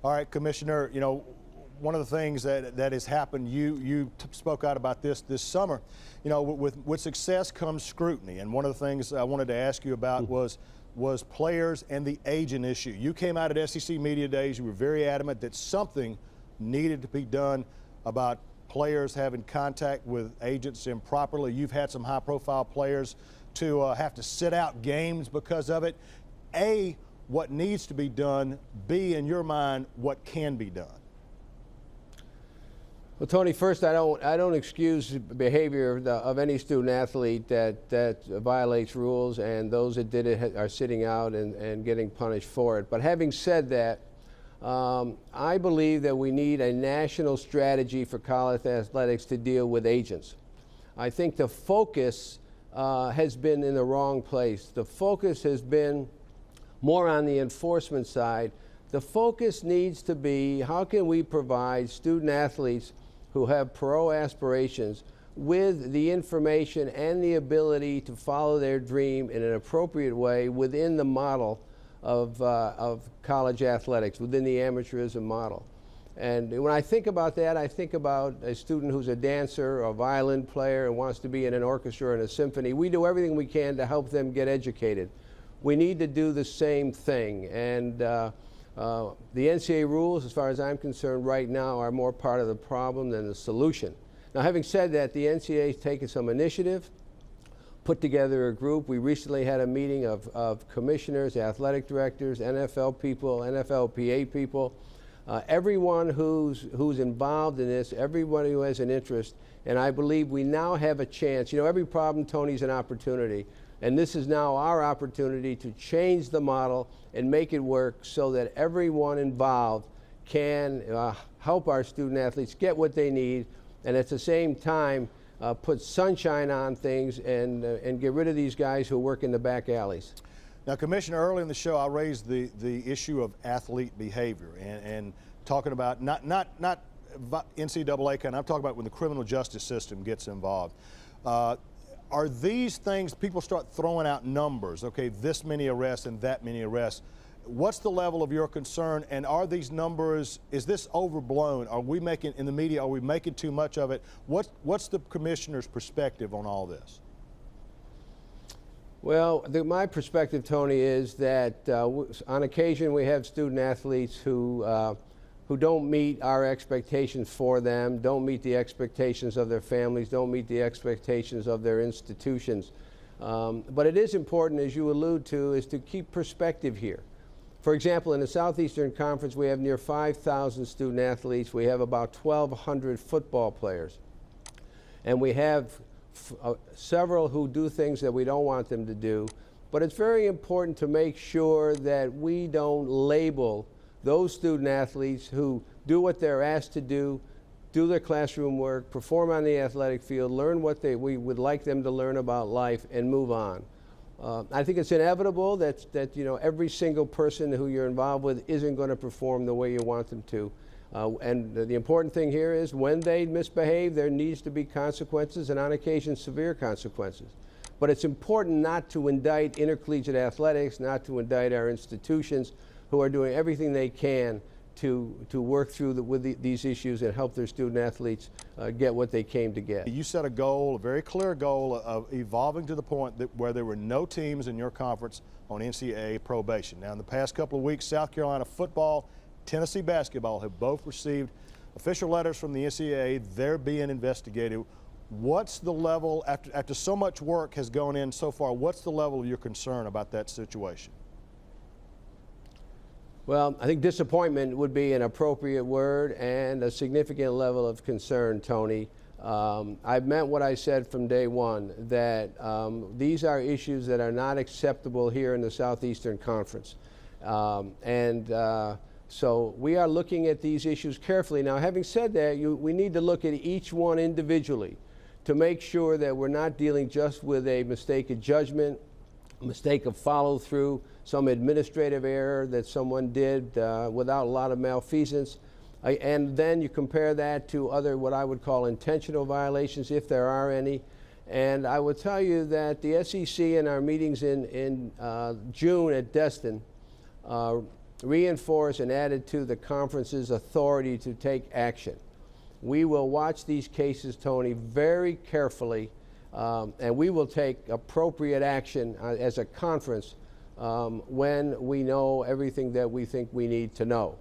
All right, Commissioner, you know, one of the things that has happened, you spoke out about this summer. You know, with success comes scrutiny, and one of the things I wanted to ask you about was players and the agent issue. You came out at SEC Media Days, you were very adamant that something needed to be done about players having contact with agents improperly. You've had some high-profile players to have to sit out games because of it. A, what needs to be done? B, in your mind, what can be done? Well, Tony, first, I don't excuse behavior of any student athlete that violates rules, and those that did it are sitting out and getting punished for it. But having said that, I believe that we need a national strategy for college athletics to deal with agents. I think the focus has been in the wrong place. The focus has been more on the enforcement side. The focus needs to be, how can we provide student athletes who have pro aspirations with the information and the ability to follow their dream in an appropriate way within the model of college athletics, within the amateurism model. And when I think about that, I think about a student who's a dancer or a violin player and wants to be in an orchestra and a symphony. We do everything we can to help them get educated. We need to do the same thing. And the NCAA rules, as far as I'm concerned right now, are more part of the problem than the solution. Now, having said that, the NCAA has taken some initiative, put together a group. We recently had a meeting of commissioners, athletic directors, NFL people, NFLPA people, everyone who's involved in this, everyone who has an interest. And I believe we now have a chance. You know, every problem, Tony, is an opportunity. And this is now our opportunity to change the model and make it work so that everyone involved can help our student athletes get what they need, and at the same time put sunshine on things and get rid of these guys who work in the back alleys. Now, Commissioner, early in the show, I raised the issue of athlete behavior and talking about not NCAA kind. I'm talking about when the criminal justice system gets involved. Are these things, people start throwing out numbers, okay, this many arrests and that many arrests. What's the level of your concern, and are these numbers, is this overblown? Are we making, in the media, are we making too much of it? What's the commissioner's perspective on all this? Well, my perspective, Tony, is that on occasion we have student athletes who don't meet our expectations for them, don't meet the expectations of their families, don't meet the expectations of their institutions. But it is important, as you allude to, is to keep perspective here. For example, in the Southeastern Conference, we have near 5,000 student athletes. We have about 1,200 football players. And we have several who do things that we don't want them to do. But it's very important to make sure that we don't label those student athletes who do what they're asked to do their classroom work, perform on the athletic field, learn what we would like them to learn about life, and move on. I think it's inevitable that you know, every single person who you're involved with isn't going to perform the way you want them to. And the important thing here is when they misbehave, there needs to be consequences, and on occasion severe consequences. But it's important not to indict intercollegiate athletics, not to indict our institutions who are doing everything they can to work through these issues and help their student athletes get what they came to get. You set a goal, a very clear goal of evolving to the point that where there were no teams in your conference on NCAA probation. Now, in the past couple of weeks, South Carolina football, Tennessee basketball have both received official letters from the NCAA. They're being investigated. What's the level, after so much work has gone in so far, what's the level of your concern about that situation? Well, I think disappointment would be an appropriate word, and a significant level of concern, Tony. I've meant what I said from day one, that these are issues that are not acceptable here in the Southeastern Conference. So we are looking at these issues carefully. Now, having said that, we need to look at each one individually to make sure that we're not dealing just with a mistake of judgment, a mistake of follow-through, some administrative error that someone did without a lot of malfeasance. And then you compare that to other, what I would call intentional violations, if there are any. And I would tell you that the SEC in our meetings in June at Destin reinforced and added to the conference's authority to take action. We will watch these cases, Tony, very carefully, and we will take appropriate action as a conference when we know everything that we think we need to know.